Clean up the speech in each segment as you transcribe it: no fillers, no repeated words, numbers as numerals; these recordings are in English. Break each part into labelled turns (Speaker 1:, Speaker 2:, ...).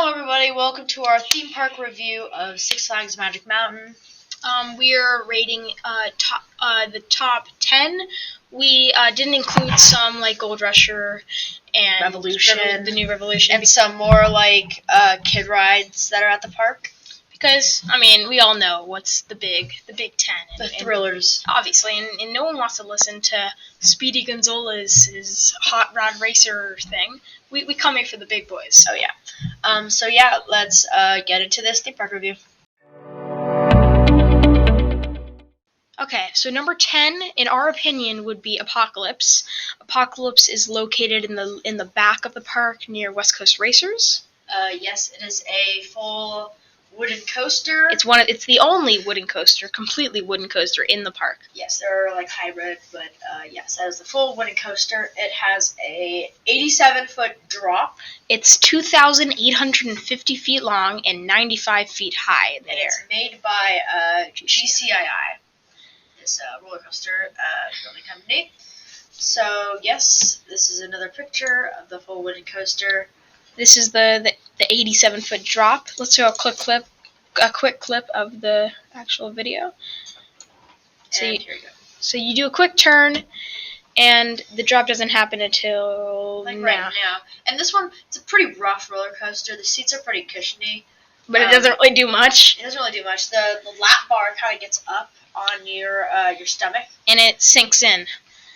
Speaker 1: Hello everybody, welcome to our theme park review of Six Flags Magic Mountain.
Speaker 2: We are rating the top 10. We didn't include some like Gold Rusher and
Speaker 1: Revolution.
Speaker 2: the new Revolution.
Speaker 1: And some more like kid rides that are at the park.
Speaker 2: Because, I mean, we all know what's the Big 10.
Speaker 1: The thrillers.
Speaker 2: Obviously, and no one wants to listen to Speedy Gonzales' Hot Rod Racer thing. We come here for the big boys.
Speaker 1: Oh yeah. Let's get into this theme park review.
Speaker 2: Okay, so number 10, in our opinion, would be Apocalypse. Apocalypse is located in the back of the park near West Coast Racers.
Speaker 1: Yes, it is a full wooden coaster.
Speaker 2: It's the only wooden coaster, completely wooden coaster in the park.
Speaker 1: Yes, there are like hybrid, but yes, that is the full wooden coaster. It has a 87-foot drop.
Speaker 2: It's 2,850 feet long and 95 feet high in the air.
Speaker 1: It's made by GCII. This roller coaster building company. So yes, this is another picture of the full wooden coaster.
Speaker 2: This is the 87-foot drop. Let's do a quick clip of the actual video.
Speaker 1: Here we go.
Speaker 2: So you do a quick turn, and the drop doesn't happen until
Speaker 1: right now. And this one, it's a pretty rough roller coaster. The seats are pretty cushiony,
Speaker 2: but it doesn't really do much.
Speaker 1: It doesn't really do much. The lap bar kind of gets up on your stomach,
Speaker 2: and it sinks in.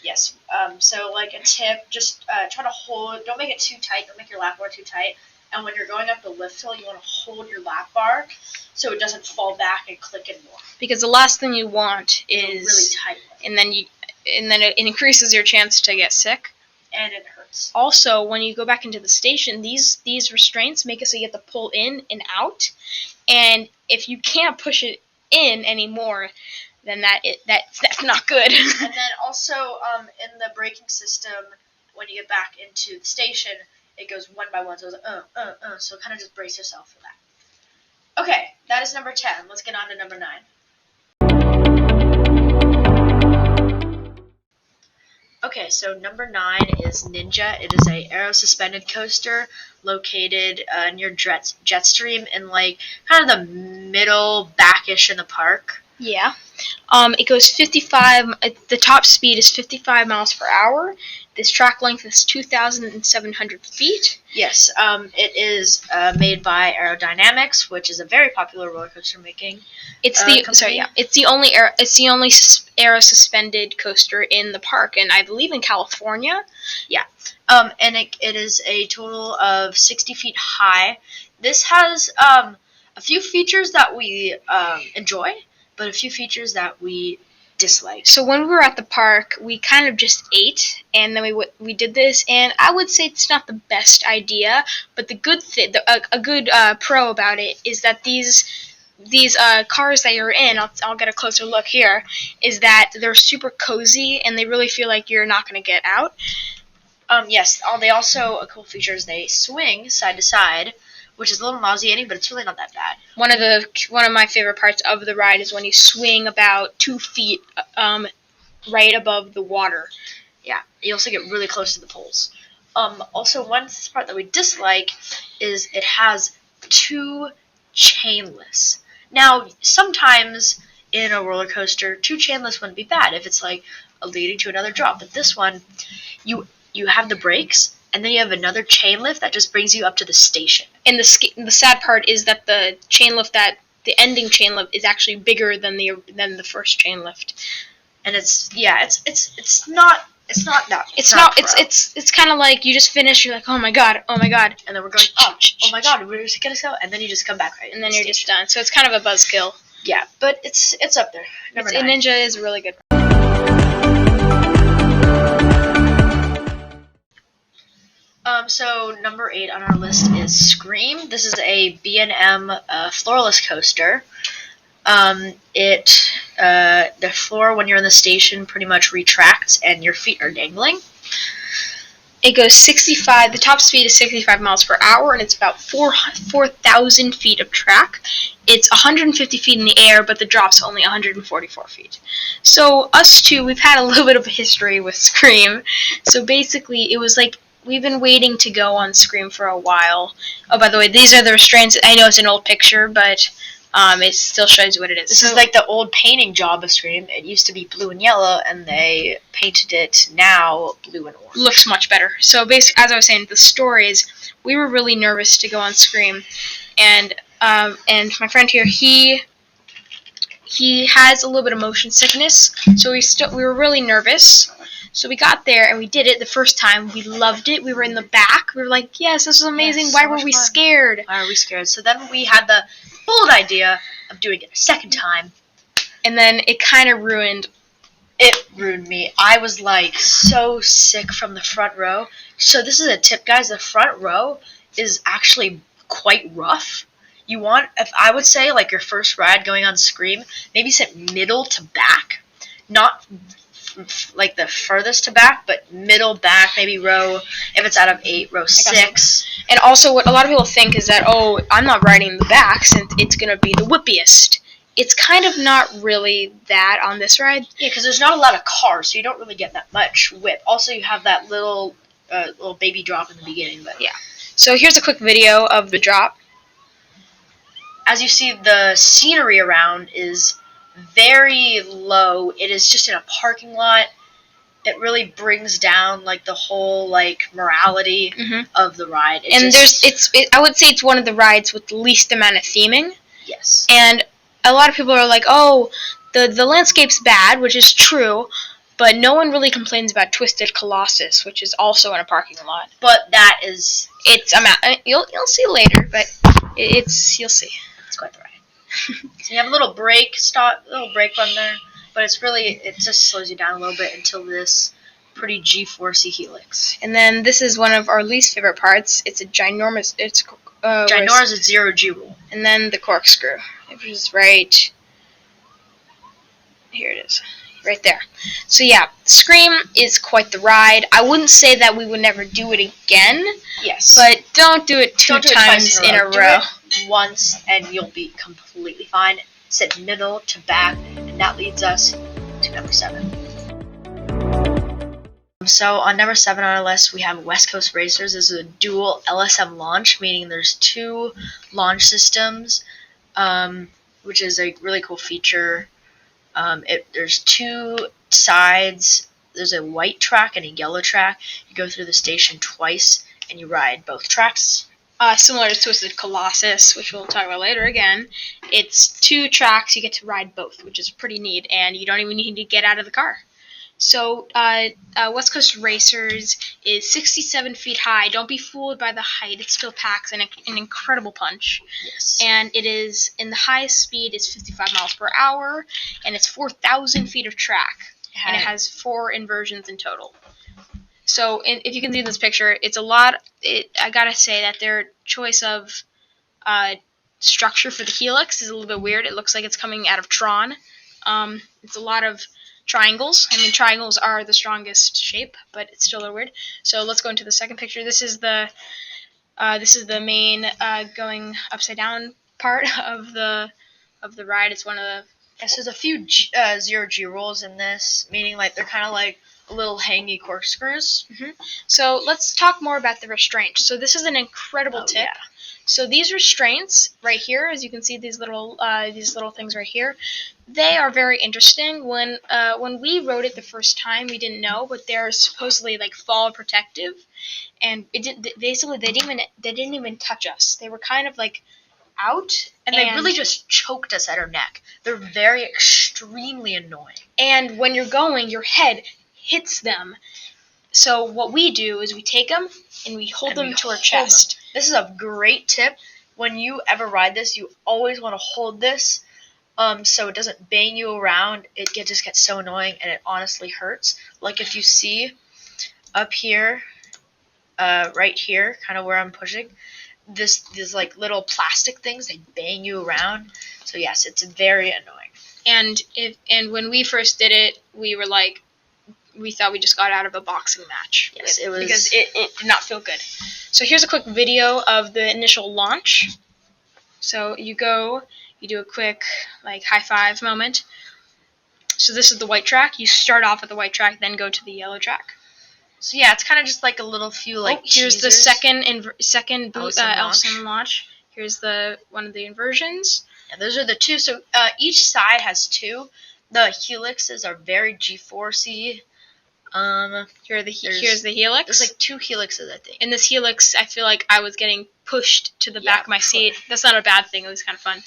Speaker 1: Yes. So like a tip, just try to hold. Don't make it too tight. Don't make your lap bar too tight. And when you're going up the lift hill, you want to hold your lap bar so it doesn't fall back and click in more.
Speaker 2: Because the last thing you want is
Speaker 1: really tight one.
Speaker 2: and then it increases your chance to get sick.
Speaker 1: And it hurts.
Speaker 2: Also, when you go back into the station, these restraints make it so you have to pull in and out. And if you can't push it in anymore, then that's not good.
Speaker 1: And then also in the braking system, when you get back into the station, it goes one by one. So it's like, so kind of just brace yourself for that. Okay, that is number 10. Let's get on to number 9. Okay, so number 9 is Ninja. It is a aero-suspended coaster located near Jetstream in like kind of the middle backish in the park.
Speaker 2: Yeah. It goes 55. The top speed is 55 miles per hour. This track length is 2,700 feet.
Speaker 1: Yes. It is made by Aerodynamics, which is a very popular roller coaster making.
Speaker 2: It's the only aero suspended coaster in the park, and I believe in California.
Speaker 1: Yeah. And it is a total of 60 feet high. This has a few features that we enjoy, but a few features that we dislike.
Speaker 2: So when we were at the park, we kind of just ate, and then we did this, and I would say it's not the best idea, but the good thing, a good pro about it is that these cars that you're in, I'll get a closer look here, is that they're super cozy, and they really feel like you're not going to get out.
Speaker 1: Yes, they also, a cool feature is they swing side to side, which is a little nauseating, but it's really not that bad.
Speaker 2: One of my favorite parts of the ride is when you swing about 2 feet right above the water.
Speaker 1: Yeah, you also get really close to the poles. Also, one part that we dislike is it has 2 chainless. Now, sometimes in a roller coaster, 2 chainless wouldn't be bad if it's like leading to another drop. But this one, you have the brakes, and then you have another chain lift that just brings you up to the station.
Speaker 2: And the sad part is that the ending chain lift is actually bigger than the first chain lift.
Speaker 1: And it's not
Speaker 2: It's kind of like you just finish, you're like, oh my god,
Speaker 1: and then we're going up. Oh my god, we're just gonna go, and then you just come back right,
Speaker 2: and then you're just done. So it's kind of a buzzkill.
Speaker 1: Yeah, but it's up there. Number 9.
Speaker 2: Ninja is really good.
Speaker 1: So number 8 on our list is Scream. This is a B&M floorless coaster. The floor when you're in the station pretty much retracts and your feet are dangling.
Speaker 2: It goes 65. The top speed is 65 miles per hour, and it's about 4,000 feet of track. It's 150 feet in the air, but the drop's only 144 feet. So us two, we've had a little bit of a history with Scream. So basically, it was like we've been waiting to go on Scream for a while. Oh, by the way, these are the restraints. I know it's an old picture, but it still shows you what it is.
Speaker 1: This is like the old painting job of Scream. It used to be blue and yellow, and they painted it now blue and orange.
Speaker 2: Looks much better. So basically, as I was saying, the story is we were really nervous to go on Scream, and my friend here, he has a little bit of motion sickness, so we were really nervous. So we got there and we did it the first time. We loved it. We were in the back. We were like, yes, this is amazing.
Speaker 1: Yes,
Speaker 2: Why
Speaker 1: so
Speaker 2: were
Speaker 1: much
Speaker 2: we
Speaker 1: fun.
Speaker 2: scared?
Speaker 1: Why are we scared? So then we had the bold idea of doing it a second time.
Speaker 2: And then it kind of ruined.
Speaker 1: It ruined me. I was like so sick from the front row. So this is a tip, guys. The front row is actually quite rough. If I would say like your first ride going on Scream, maybe sit middle to back, not like the furthest to back, but middle back, maybe row, if it's out of 8, row 6.
Speaker 2: And also, what a lot of people think is that, oh, I'm not riding in the back since it's going to be the whippiest. It's kind of not really that on this ride.
Speaker 1: Yeah, because there's not a lot of cars, so you don't really get that much whip. Also, you have that little baby drop in the beginning. But
Speaker 2: yeah. So here's a quick video of the drop.
Speaker 1: As you see, the scenery around is very low. It is just in a parking lot. It really brings down like the whole like morality of the ride.
Speaker 2: I would say it's one of the rides with the least amount of theming.
Speaker 1: Yes.
Speaker 2: And a lot of people are like, oh, the landscape's bad, which is true, but no one really complains about Twisted Colossus, which is also in a parking lot.
Speaker 1: But that is
Speaker 2: you'll see later, but you'll see.
Speaker 1: It's quite the ride. So you have a little brake button there, but it just slows you down a little bit until this pretty G-forcey helix.
Speaker 2: And then this is one of our least favorite parts. It's a ginormous.
Speaker 1: Ginormous 0G rule.
Speaker 2: And then the corkscrew, which is right here. It is. Right there. So yeah, Scream is quite the ride. I wouldn't say that we would never do it again.
Speaker 1: Yes.
Speaker 2: But don't do it two times in a row.
Speaker 1: Do it once and you'll be completely fine. Sit middle to back, and that leads us to number 7. So on number 7 on our list, we have West Coast Racers. This is a dual LSM launch, meaning there's 2 launch systems, which is a really cool feature. There's 2 sides. There's a white track and a yellow track. You go through the station twice, and you ride both tracks.
Speaker 2: Similar to Twisted Colossus, which we'll talk about later again. It's 2 tracks. You get to ride both, which is pretty neat, and you don't even need to get out of the car. So West Coast Racers is 67 feet high. Don't be fooled by the height. It still packs an incredible punch.
Speaker 1: Yes.
Speaker 2: And it is, in the highest speed, is 55 miles per hour, and it's 4,000 feet of track. And it has 4 inversions in total. So if you can see this picture, it's a lot. I gotta say that their choice of structure for the helix is a little bit weird. It looks like it's coming out of Tron. It's a lot of triangles. I mean, triangles are the strongest shape, but it's still a little weird. So let's go into the second picture. This is the main going upside down part of the ride. It's one of the.
Speaker 1: Yes, there's a few 0G rolls in this, meaning like they're kind of like little hangy corkscrews.
Speaker 2: So let's talk more about the restraint. So this is an incredible tip.
Speaker 1: Yeah.
Speaker 2: So these restraints right here, as you can see, these little things right here, they are very interesting. When we rode it the first time, we didn't know, but they're supposedly like fall protective, and they didn't even touch us. They were kind of like out,
Speaker 1: and they really just choked us at our neck. They're very extremely annoying.
Speaker 2: And when you're going, your head hits them. So what we do is we take them and we hold them to our chest.
Speaker 1: This is a great tip. When you ever ride this, you always want to hold this so it doesn't bang you around. It just gets so annoying, and it honestly hurts. Like if you see up here, right here, kind of where I'm pushing, these like little plastic things, they bang you around. So yes, it's very annoying.
Speaker 2: And when we first did it, we were like, we thought we just got out of a boxing match.
Speaker 1: Yes, it was,
Speaker 2: because it did not feel good. So here's a quick video of the initial launch. So you do a quick like high five moment. So this is the white track. You start off at the white track, then go to the yellow track.
Speaker 1: So yeah, it's kind of just like a little few like
Speaker 2: here's the
Speaker 1: cheesers.
Speaker 2: second Ellison launch. Here's one of the inversions.
Speaker 1: Yeah, those are the two. So each side has two. The helixes are very G-forcey.
Speaker 2: Here's the helix.
Speaker 1: There's like two helixes, I think.
Speaker 2: In this helix, I feel like I was getting pushed to the back of my seat. That's not a bad thing. It was kind of fun.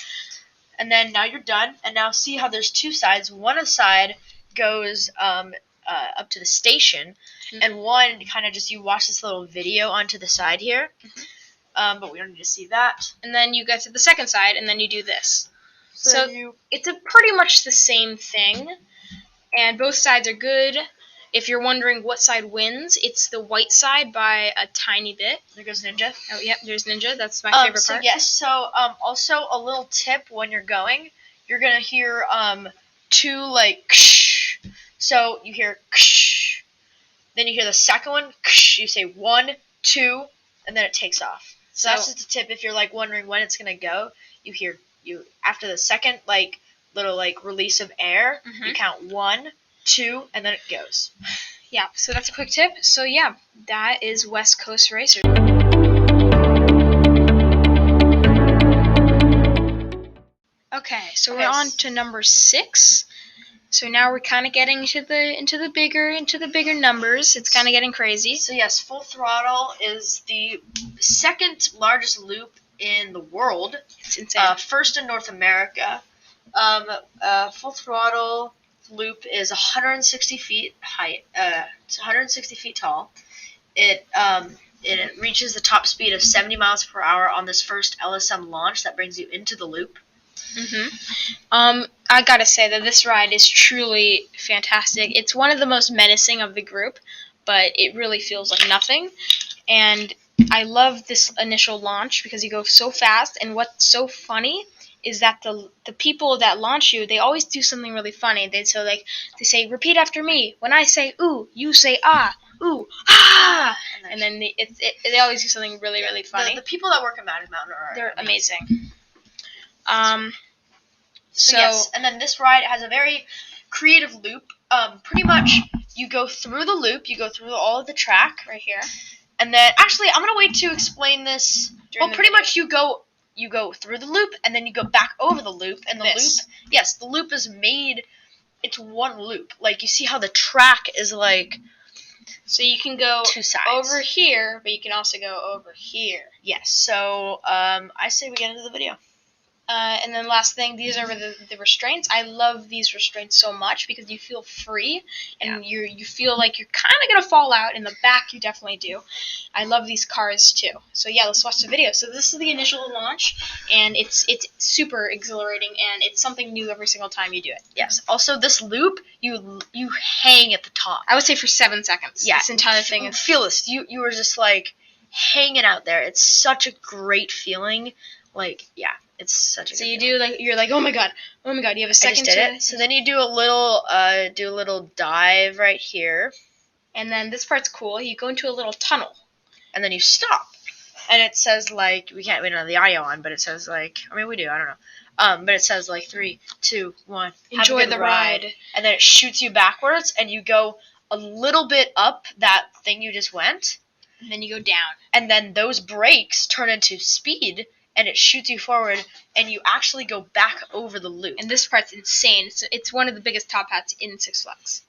Speaker 1: And then now you're done. And now see how there's two sides. One side goes up to the station, and one kind of just you watch this little video onto the side here. But we don't need to see that.
Speaker 2: And then you get to the second side, and then you do this. So it's pretty much the same thing, and both sides are good. If you're wondering what side wins, it's the white side by a tiny bit.
Speaker 1: There goes Ninja.
Speaker 2: Oh, yep, there's Ninja. That's my favorite part.
Speaker 1: Yes, so also a little tip when you're going, you're going to hear two, like, ksh. So you hear ksh. Then you hear the second one, ksh. You say 1, 2, and then it takes off. So that's just a tip if you're, like, wondering when it's going to go. You after the second, like, little, like, release of air, you count 1, 2, and then it goes.
Speaker 2: Yeah, so that's a quick tip. So yeah, that is West Coast Racers. Okay, so we're on to number 6. So now we're kind of getting into the bigger numbers. It's kind of getting crazy.
Speaker 1: So yes, Full Throttle is the second largest loop in the world.
Speaker 2: It's insane.
Speaker 1: First in North America. Full Throttle loop is 160 feet height. It's 160 feet tall. It reaches the top speed of 70 miles per hour on this first LSM launch that brings you into the loop.
Speaker 2: I gotta say that this ride is truly fantastic. It's one of the most menacing of the group, but it really feels like nothing. And I love this initial launch because you go so fast. And what's so funny is that the people that launch you, they always do something really funny. They say, repeat after me. When I say ooh, you say ah. Ooh, ah! And then they always do something really, really funny.
Speaker 1: The people that work at Magic Mountain
Speaker 2: they're amazing.
Speaker 1: So yes, and then this ride has a very creative loop. Pretty much you go through the loop, you go through all of the track
Speaker 2: right here,
Speaker 1: and then actually I'm gonna wait to explain this. Pretty much you go through the loop, and then you go back over the loop, and the loop is made. It's one loop. Like you see how the track is like.
Speaker 2: So you can go
Speaker 1: two sides
Speaker 2: over here, but you can also go over here.
Speaker 1: Yes. So I say we get into the video.
Speaker 2: And then last thing, these are the restraints. I love these restraints so much because you feel free and you feel like you're kind of going to fall out. In the back, you definitely do. I love these cars too. So yeah, let's watch the video. So this is the initial launch, and it's super exhilarating, and it's something new every single time you do it.
Speaker 1: Yes. Also, this loop, you hang at the top.
Speaker 2: I would say for 7 seconds.
Speaker 1: Yeah.
Speaker 2: This entire thing is...
Speaker 1: Feel this. You were just like hanging out there. It's such a great feeling. Like, yeah. It's such a.
Speaker 2: So you're like, oh my god, you have a second.
Speaker 1: I just did it. So then you do a little dive right here,
Speaker 2: and then this part's cool. You go into a little tunnel,
Speaker 1: and then you stop, and it says like we don't have the audio on, but it says like we do, I don't know, but it says like 3, 2, 1,
Speaker 2: enjoy the ride,
Speaker 1: and then it shoots you backwards, and you go a little bit up that thing you just went,
Speaker 2: and then you go down,
Speaker 1: and then those brakes turn into speed. And it shoots you forward, and you actually go back over the loop.
Speaker 2: And this part's insane. It's one of the biggest top hats in Six Flags.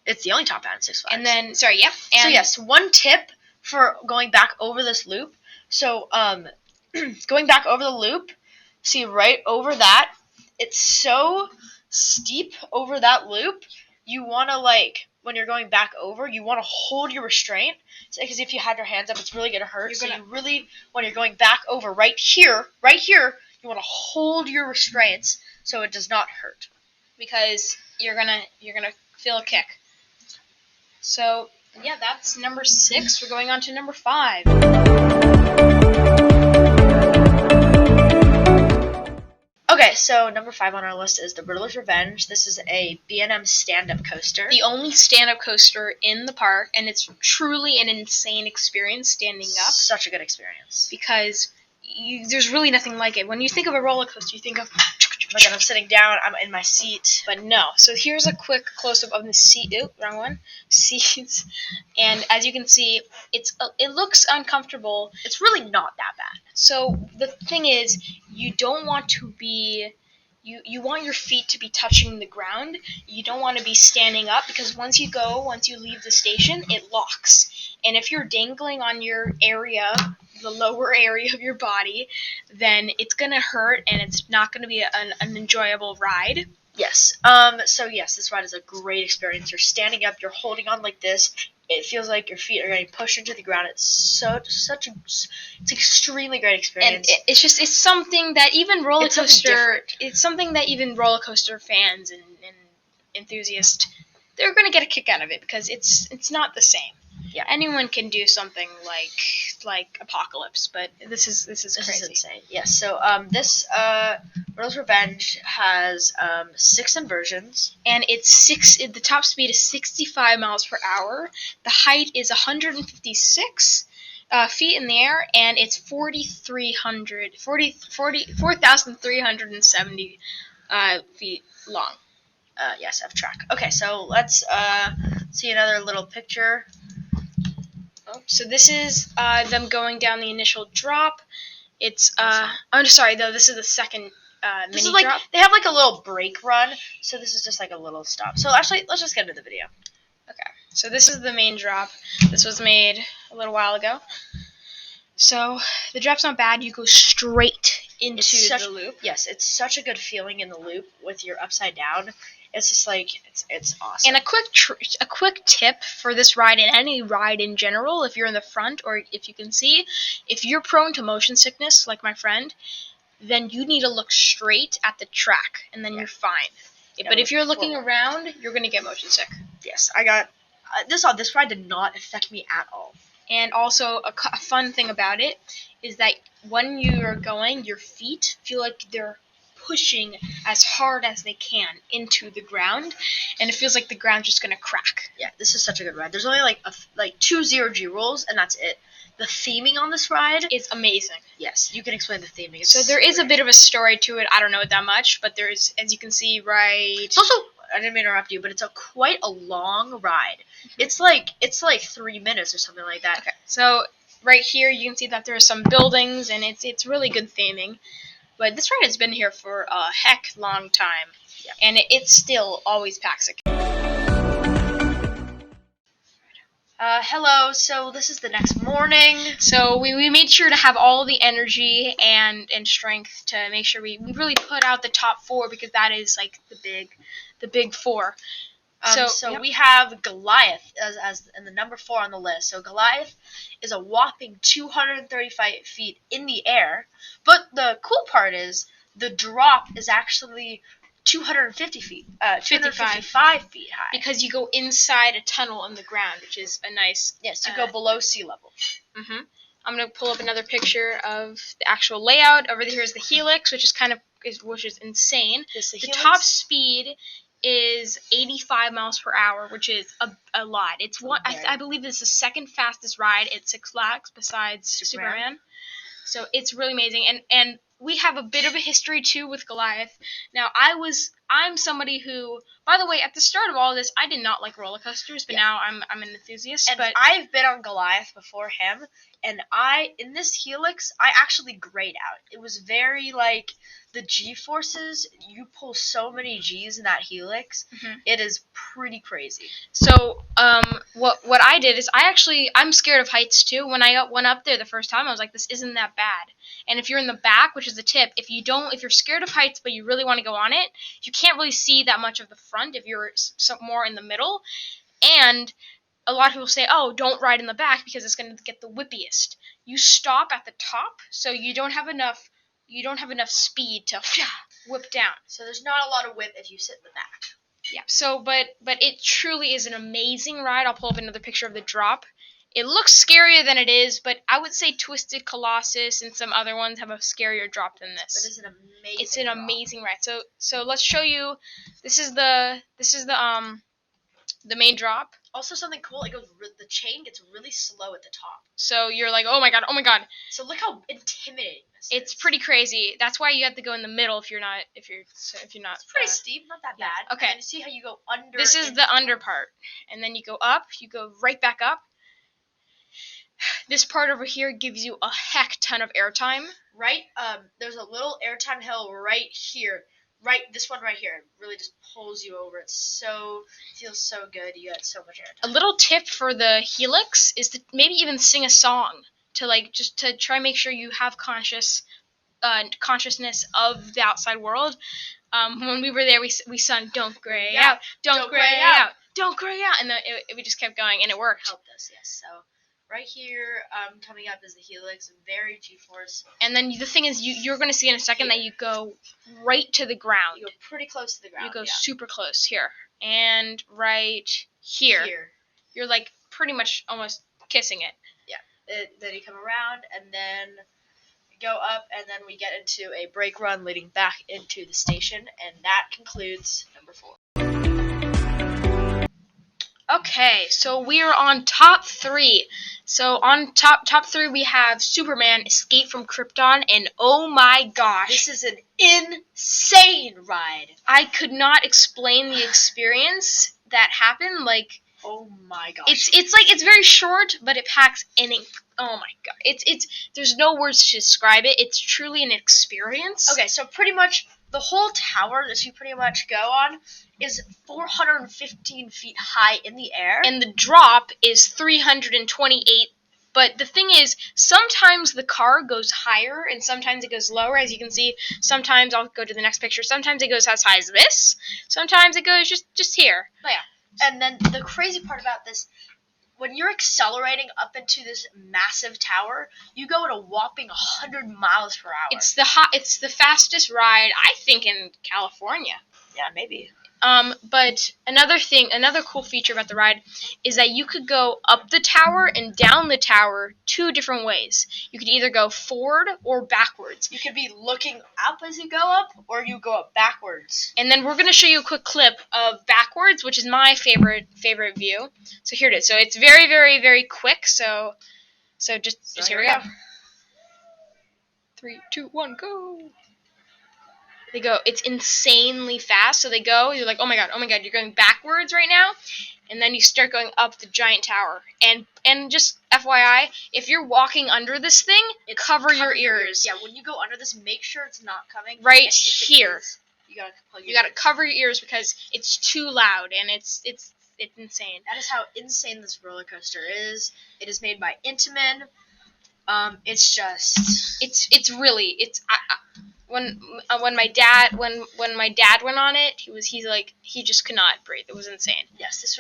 Speaker 1: It's the only top hat in Six Flags.
Speaker 2: And then, sorry, yeah. And
Speaker 1: so yes, one tip for going back over this loop. So going back over the loop, see right over that, it's so steep over that loop. You want to when you're going back over, you want to hold your restraint because if you have your hands up, it's really gonna hurt. When you're going back over right here, you want to hold your restraints so it does not hurt
Speaker 2: because you're gonna feel a kick. So yeah, that's number 6. We're going on to number 5.
Speaker 1: Okay, so number 5 on our list is the Riddler's Revenge. This is a B&M stand-up coaster.
Speaker 2: The only stand-up coaster in the park, and it's truly an insane experience standing up.
Speaker 1: Such a good experience.
Speaker 2: Because there's really nothing like it. When you think of a roller coaster, you think of
Speaker 1: my god, I'm sitting down. I'm in my seat.
Speaker 2: But no. So here's a quick close-up of the seat. Oop, wrong one. Seats. And as you can see, it looks uncomfortable.
Speaker 1: It's really not that bad.
Speaker 2: So the thing is, you don't want to be. You want your feet to be touching the ground. You don't want to be standing up because once you leave the station, it locks. And if you're dangling on your area, the lower area of your body, then it's going to hurt and it's not going to be an enjoyable ride.
Speaker 1: Yes. So yes, this ride is a great experience. You're standing up, you're holding on like this. It feels like your feet are getting pushed into the ground. It's it's extremely great experience.
Speaker 2: And it's something that even roller
Speaker 1: It's something
Speaker 2: coaster
Speaker 1: different.
Speaker 2: it's something that even roller coaster fans and enthusiasts, they're gonna get a kick out of it because it's not the same.
Speaker 1: Yeah.
Speaker 2: Anyone can do something like Apocalypse, but this is
Speaker 1: This
Speaker 2: crazy.
Speaker 1: is insane. Yes. So this Royal's Revenge has 6 inversions.
Speaker 2: And the top speed is 65 miles per hour. The height is 156 feet in the air, and it's 4,370 feet long.
Speaker 1: Yes, F track. Okay, so let's see another little picture.
Speaker 2: So this is them going down the initial drop. It's I'm sorry, though. This is the second
Speaker 1: This
Speaker 2: mini
Speaker 1: is like
Speaker 2: drop.
Speaker 1: they have like a little brake run, so this is just like a little stop. So actually, let's just get into the video.
Speaker 2: Okay, so this is the main drop. This was made a little while ago. So the drop's not bad. You go straight into the loop.
Speaker 1: Yes, it's such a good feeling in the loop with your upside down. It's just like it's awesome.
Speaker 2: And a quick tip for this ride and any ride in general, if you're in the front or if you can see, if you're prone to motion sickness like my friend, then you need to look straight at the track, and then you're fine. But if you're looking around, you're gonna get motion sick.
Speaker 1: Yes, I got this ride did not affect me at all.
Speaker 2: And also a fun thing about it is that when you're going, your feet feel like they're pushing as hard as they can into the ground, and it feels like the ground's just gonna crack.
Speaker 1: Yeah, this is such a good ride. There's only like 2 0G rules, and that's it. The theming on this ride
Speaker 2: is amazing.
Speaker 1: Yes, you can explain the theming.
Speaker 2: So there is a bit of a story to it. I don't know it that much, but there's, as you can see, right.
Speaker 1: It's also, I didn't mean to interrupt you, but it's quite a long ride. It's like 3 minutes or something like that.
Speaker 2: Okay. So right here you can see that there are some buildings, and it's really good theming. But this ride has been here for a heck long time, and it still always packs a.
Speaker 1: Hello, so this is the next morning.
Speaker 2: So we made sure to have all the energy and strength to make sure we really put out the top 4 because that is like the big 4.
Speaker 1: So we have Goliath as in the number 4 on the list. So Goliath is a whopping 235 feet in the air, but the cool part is the drop is actually 250 feet, 255 feet high.
Speaker 2: Because you go inside a tunnel in the ground, which is a nice.
Speaker 1: Yes, you go below sea level.
Speaker 2: Mhm. I'm gonna pull up another picture of the actual layout. Over here is the Helix, which is insane.
Speaker 1: Yes, the
Speaker 2: top speed is 85 miles per hour, which is a lot. It's one. I believe it's the second fastest ride at Six Flags besides Superman. So it's really amazing, and we have a bit of a history too with Goliath. Now I'm somebody who, by the way, at the start of all of this, I did not like roller coasters, but now I'm an enthusiast.
Speaker 1: And I've been on Goliath before him, and in this Helix, I actually grayed out. It was very like the G-forces. You pull so many G's in that Helix.
Speaker 2: Mm-hmm.
Speaker 1: It is pretty crazy.
Speaker 2: So what I did is I'm scared of heights too. When I went up there the first time, I was like, this isn't that bad. And if you're in the back, which is the tip, if you're scared of heights but you really want to go on it, you can't really see that much of the front if you're more in the middle. And a lot of people say, oh, don't ride in the back because it's going to get the whippiest. You stop at the top, so you don't have enough speed to whip down.
Speaker 1: So there's not a lot of whip if you sit in the back.
Speaker 2: Yeah. So, but it truly is an amazing ride. I'll pull up another picture of the drop. It looks scarier than it is, but I would say Twisted Colossus and some other ones have a scarier drop than this.
Speaker 1: But
Speaker 2: it's an amazing ride. So let's show you. This is the main drop.
Speaker 1: Also, something cool. The chain gets really slow at the top.
Speaker 2: So you're like, oh my god, oh my god.
Speaker 1: So look how intimidating this
Speaker 2: It's
Speaker 1: is.
Speaker 2: pretty crazy. That's why you have to go in the middle if you're not.
Speaker 1: It's pretty steep, not that bad.
Speaker 2: Okay.
Speaker 1: And you see how you go under.
Speaker 2: This is the under part, and then you go up. You go right back up. This part over here gives you a heck ton of airtime.
Speaker 1: Right. There's a little airtime hill right here. Right, this one right here really just pulls you over. It feels so good. You get so much airtime.
Speaker 2: A little tip for the Helix is to maybe even sing a song to just to try and make sure you have consciousness of the outside world. When we were there, we sung "Don't Gray Out, Don't Gray Out, Don't Gray Out," and we just kept going, and it worked.
Speaker 1: Helped us, yes. So right here, coming up is the Helix, very G-force.
Speaker 2: And then the thing is, you're going to see in a second that you go right to the ground.
Speaker 1: You go pretty close to the ground.
Speaker 2: You go super close here, and right here. You're like pretty much almost kissing it.
Speaker 1: Yeah. Then you come around, and then go up, and then we get into a brake run leading back into the station, and that concludes number 4.
Speaker 2: Okay, so we are on top 3. So on top 3 we have Superman Escape from Krypton, and oh my gosh,
Speaker 1: this is an insane ride.
Speaker 2: I could not explain the experience that happened. Like,
Speaker 1: oh my gosh,
Speaker 2: it's very short, but it packs oh my god, it's there's no words to describe it. It's truly an experience.
Speaker 1: Okay, so pretty much the whole tower that you pretty much go on is 415 feet high in the air.
Speaker 2: And the drop is 328. But the thing is, sometimes the car goes higher and sometimes it goes lower. As you can see, sometimes I'll go to the next picture. Sometimes it goes as high as this. Sometimes it goes just here.
Speaker 1: Oh, yeah. And then the crazy part about this, when you're accelerating up into this massive tower, you go at a whopping 100 miles per hour.
Speaker 2: It's the fastest ride, I think, in California.
Speaker 1: Yeah, maybe.
Speaker 2: But another cool feature about the ride is that you could go up the tower and down the tower 2 different ways. You could either go forward or backwards.
Speaker 1: You could be looking up as you go up, or you go up backwards.
Speaker 2: And then we're going to show you a quick clip of backwards, which is my favorite view. So here it is. So it's very, very, very quick. So just here we go. 3, 2, 1, go. They go. It's insanely fast. So they go. You're like, oh my god, you're going backwards right now, and then you start going up the giant tower. And just FYI, if you're walking under this thing, cover your ears.
Speaker 1: Yeah, when you go under this, make sure it's not coming
Speaker 2: right here.
Speaker 1: You
Speaker 2: gotta cover your ears because it's too loud and it's insane.
Speaker 1: That is how insane this roller coaster is. It is made by Intamin. It's
Speaker 2: really when my dad went on it, he just could not breathe. It was insane.
Speaker 1: Yes, this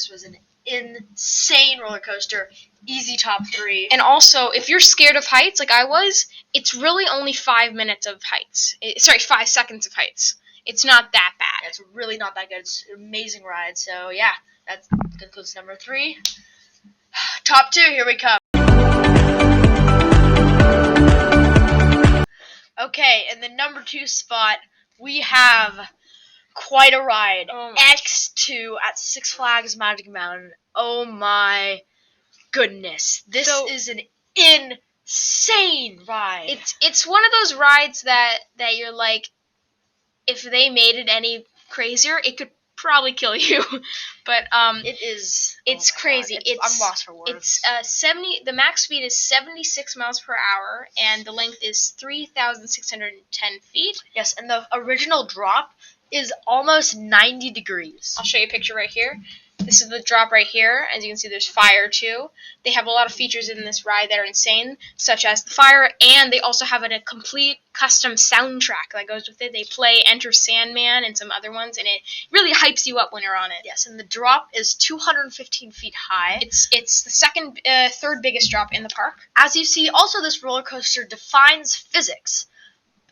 Speaker 1: was an insane roller coaster. Easy top 3.
Speaker 2: And also, if you're scared of heights like I was, it's really only 5 minutes of heights. 5 seconds of heights. It's not that bad.
Speaker 1: Yeah, it's really not that good. It's an amazing ride. So yeah, that concludes number 3. Top 2, here we come. Okay, in the number 2 spot, we have quite a ride. X2 at Six Flags Magic Mountain. Oh my goodness. This is an insane ride.
Speaker 2: It's one of those rides that you're like, if they made it any crazier, it could probably kill you. But
Speaker 1: it is.
Speaker 2: It's crazy.
Speaker 1: I'm lost for words.
Speaker 2: It's the max speed is 76 miles per hour, and the length is 3,610 feet.
Speaker 1: Yes, and the original drop is almost 90 degrees.
Speaker 2: I'll show you a picture right here. This is the drop right here. As you can see, there's fire too. They have a lot of features in this ride that are insane, such as the fire, and they also have a complete custom soundtrack that goes with it. They play Enter Sandman and some other ones, and it really hypes you up when you're on it.
Speaker 1: Yes, and the drop is 215 feet high.
Speaker 2: It's the third biggest drop in the park.
Speaker 1: As you see, also this roller coaster defines physics.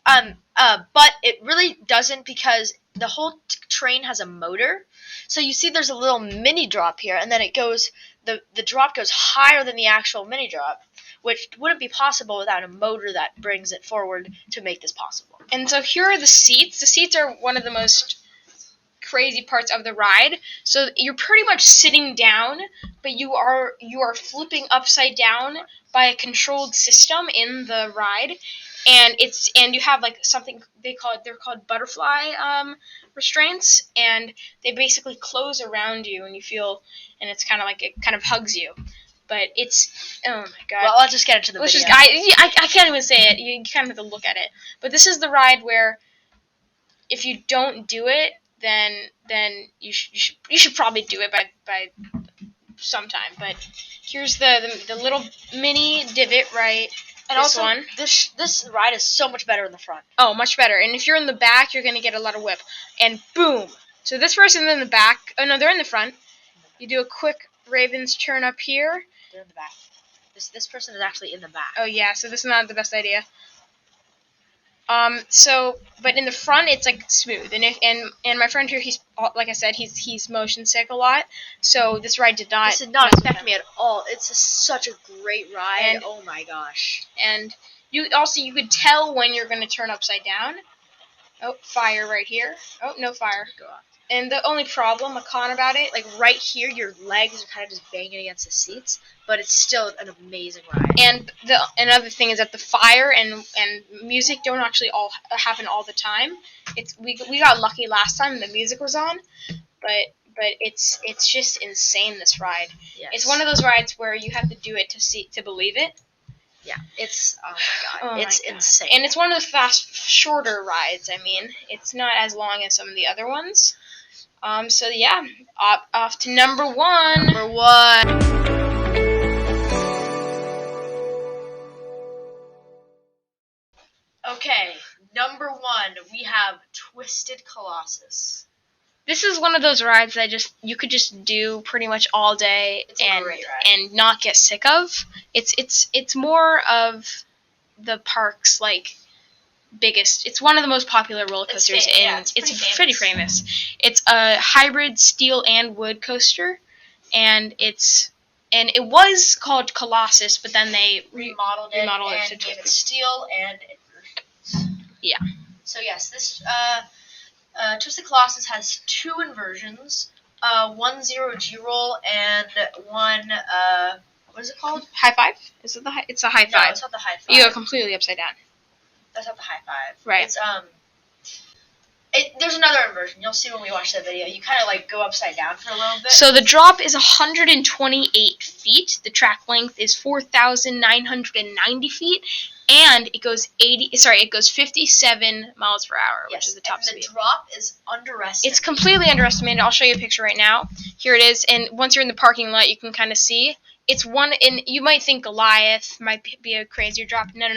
Speaker 1: But it really doesn't, because the whole train has a motor. So you see there's a little mini drop here, and then it goes, the drop goes higher than the actual mini drop, which wouldn't be possible without a motor that brings it forward to make this possible.
Speaker 2: And so here are the seats. The seats are one of the most crazy parts of the ride. So you're pretty much sitting down, but you are flipping upside down by a controlled system in the ride, and you have like something they're called butterfly restraints, and they basically close around you, and it's kind of like it kind of hugs you. But it's, oh my god.
Speaker 1: Well, I'll just get into the
Speaker 2: Let's
Speaker 1: video.
Speaker 2: I can't even say it. You kind of have to look at it. But this is the ride where if you don't do it, then you should probably do it by sometime. But here's the little mini divot right.
Speaker 1: And
Speaker 2: this
Speaker 1: also,
Speaker 2: one.
Speaker 1: this ride is so much better in the front.
Speaker 2: Oh, much better. And if you're in the back, you're gonna get a lot of whip. And boom. So this person's in the back. Oh no, they're in the front. You do a quick Ravens turn up here.
Speaker 1: They're in the back. This person is actually in the back.
Speaker 2: Oh yeah, so this is not the best idea. But in the front it's like smooth, and my friend here, he's like I said, he's motion sick a lot, so this ride did not.
Speaker 1: This did not affect me at all. It's such a great ride.
Speaker 2: And-
Speaker 1: oh my gosh.
Speaker 2: And you could tell when you're gonna turn upside down. Oh, fire right here. Oh, no fire.
Speaker 1: Go off.
Speaker 2: And the only problem, a con about it,
Speaker 1: Like right here, your legs are kind of just banging against the seats, but it's still an amazing ride.
Speaker 2: and another thing is that the fire and music don't actually all happen all the time. We got lucky last time the music was on, but it's just insane, this ride.
Speaker 1: Yes.
Speaker 2: It's one of those rides where you have to do it to believe it.
Speaker 1: Yeah, it's oh my god,
Speaker 2: Oh my
Speaker 1: it's
Speaker 2: God.
Speaker 1: insane.
Speaker 2: And it's one of the shorter rides. I mean, it's not as long as some of the other ones. So yeah, off to number one.
Speaker 1: Number one. Okay, number one, we have Twisted Colossus.
Speaker 2: This is one of those rides that you could just do pretty much all day
Speaker 1: It's a great ride.
Speaker 2: and not get sick of. It's more of the park's like biggest. It's one of the most popular roller coasters, it's pretty famous. It's a hybrid steel and wood coaster, and it was called Colossus, but then they
Speaker 1: Remodeled
Speaker 2: it
Speaker 1: and
Speaker 2: to
Speaker 1: gave it steel and inversions.
Speaker 2: Yeah.
Speaker 1: So yes, this Twisted Colossus has two inversions, one 0G roll and one what is it called?
Speaker 2: High five. Is it It's a high
Speaker 1: No,
Speaker 2: five.
Speaker 1: it's not the high five.
Speaker 2: You go completely upside down.
Speaker 1: That's not the high five.
Speaker 2: Right.
Speaker 1: It's there's another inversion. You'll see when we watch that video. You kind of like go upside down for a little bit.
Speaker 2: So the drop is 128 feet. The track length is 4,990 feet, and it goes 57 miles per hour,
Speaker 1: yes,
Speaker 2: which is the top
Speaker 1: and
Speaker 2: speed.
Speaker 1: the drop is underestimated.
Speaker 2: It's completely underestimated. I'll show you a picture right now. Here it is, and once you're in the parking lot, you can kind of see. It's one, and you might think Goliath might be a crazier drop. No.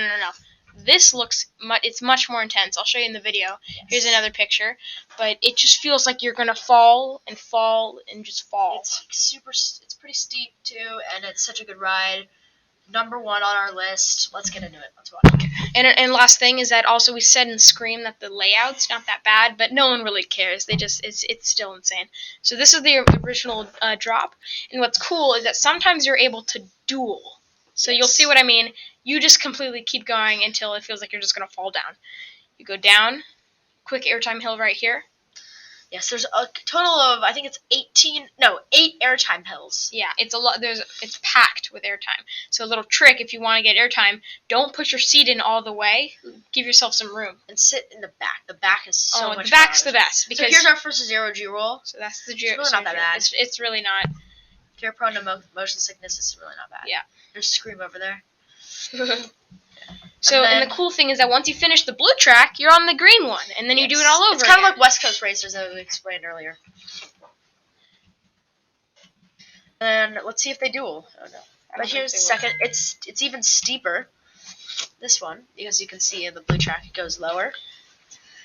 Speaker 2: This looks it's much more intense. I'll show you in the video.
Speaker 1: Yes.
Speaker 2: Here's another picture, but it just feels like you're gonna fall and just fall.
Speaker 1: It's pretty steep too, and it's such a good ride. Number one on our list. Let's get into it. Let's watch it.
Speaker 2: And last thing is that also we said in Scream that the layout's not that bad, but no one really cares. It's still insane. So this is the original drop, and what's cool is that sometimes you're able to duel. So
Speaker 1: Yes.
Speaker 2: you'll see what I mean. You just completely keep going until it feels like you're just gonna fall down. You go down, quick airtime hill right here.
Speaker 1: Yes, there's a total of I think it's 8 airtime hills.
Speaker 2: Yeah, it's a lot. It's packed with airtime. So a little trick, if you want to get airtime, don't put your seat in all the way. Give yourself some room.
Speaker 1: And sit in the back. The back is so much
Speaker 2: the back's
Speaker 1: fun.
Speaker 2: the best
Speaker 1: So
Speaker 2: because
Speaker 1: here's our first 0G roll.
Speaker 2: so that's the
Speaker 1: It's really not that bad.
Speaker 2: It's really not.
Speaker 1: If you're prone to motion sickness, it's really not bad.
Speaker 2: Yeah.
Speaker 1: There's Scream over there.
Speaker 2: So
Speaker 1: And then-
Speaker 2: and the cool thing is that once you finish the blue track, you're on the green one, and then you do it all over.
Speaker 1: It's kind of
Speaker 2: again.
Speaker 1: like West Coast Racers that we explained earlier. And let's see if they duel. Oh no.
Speaker 2: I don't
Speaker 1: But
Speaker 2: think
Speaker 1: here's
Speaker 2: they
Speaker 1: the
Speaker 2: will.
Speaker 1: second. It's even steeper. This one, because you can see in the blue track, it goes lower.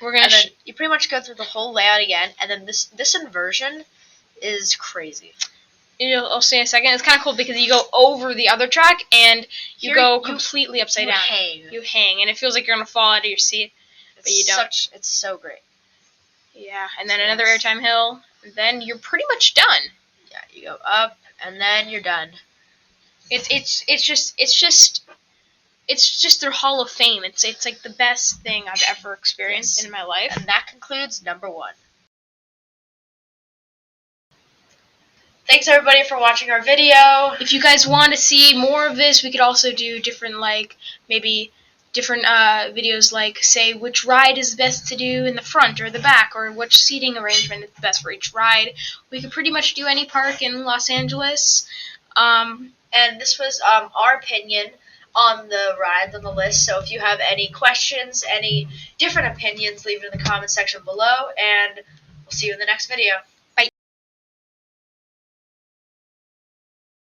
Speaker 2: We're gonna.
Speaker 1: And then you pretty much go through the whole layout again. And then this inversion is crazy.
Speaker 2: I'll say in a second. It's kind of cool because you go over the other track and you
Speaker 1: Here
Speaker 2: go
Speaker 1: you-
Speaker 2: completely upside
Speaker 1: You
Speaker 2: down.
Speaker 1: hang.
Speaker 2: You hang, and it feels like you're gonna fall out of your seat. but you don't.
Speaker 1: It's so great.
Speaker 2: Yeah, and then another
Speaker 1: Yes.
Speaker 2: airtime hill, and then you're pretty much done.
Speaker 1: Yeah, you go up and then you're done.
Speaker 2: It's just their Hall of Fame. It's like the best thing I've ever experienced
Speaker 1: Yes.
Speaker 2: in my life.
Speaker 1: And that concludes number one. Thanks everybody for watching our video.
Speaker 2: If you guys want to see more of this, we could also do different, maybe different videos, say which ride is best to do in the front or the back, or which seating arrangement is best for each ride. We could pretty much do any park in Los Angeles.
Speaker 1: And this was our opinion on the rides on the list. So if you have any questions, any different opinions, leave it in the comment section below, and we'll see you in the next video.